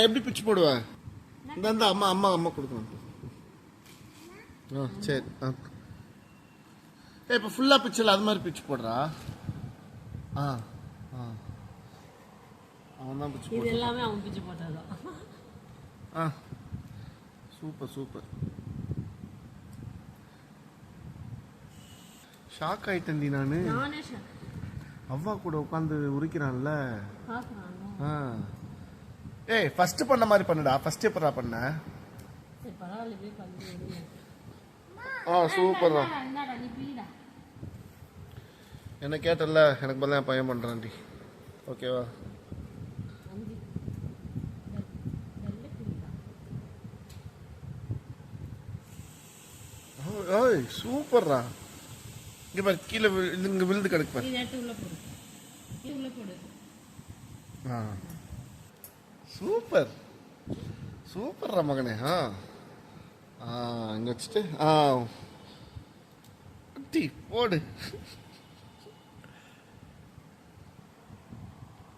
எப்படி பிச்சு போடுவ? இந்த அம்மா அம்மா அம்மா கொடுக்கணும். சரி. இப்போ ஃபுல்லாக பிச்சல அது மாதிரி பிச்சு போடுறா. அவன் தான் பிச்சு போடுறான். எல்லாமே அவன் பிச்சு போட்டாதான். Super super. ஷாக் ஆயிட்டேன்டி நானு. அவ்வா கூட உட்காந்து உரிக்கிறான்ல. ஏய் ஃபர்ஸ்ட் பண்ண மாதிரி பண்ணுடா. ஃபர்ஸ்ட் எப்படா பண்ண? சூப்பர்டா. என்ன கேட்டல, எனக்கு பதிலா என் பையன் பண்றான்டி. ஓகேவா? ஓய் சூப்பர்டா. இங்க பாரு, கீழே இங்க விழுந்து கிடக்கு பாரு. சூப்பர் சூப்பர்ரா மகனே. இங்க வச்சுட்டு குட்டி போடு.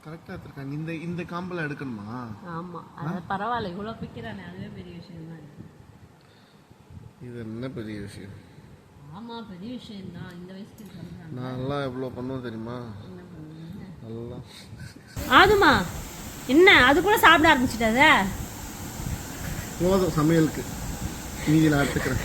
கரெக்டா எடுத்துருக்காங்க. இந்த காம்பல எடுக்கணுமா? ஆமா, அது பரவாயில்ல. இவ்வளவு பிக்கிறானே, அதுவே பெரிய விஷயம் தான். இது என்ன பெரிய விஷயம்? ஆமா, பெரிய விஷயம் தான். இந்த வயசுக்கு சொல்றாங்க. நான்லாம் எவ்வளவு பண்ணுவேன் தெரியுமா? நல்லா. ஆதுமா என்ன அது கூட சாப்பிட ஆரம்பிச்சிட்டாத? போதும் சமையலுக்கு. மீதி நான் எடுத்துக்கிறேன்.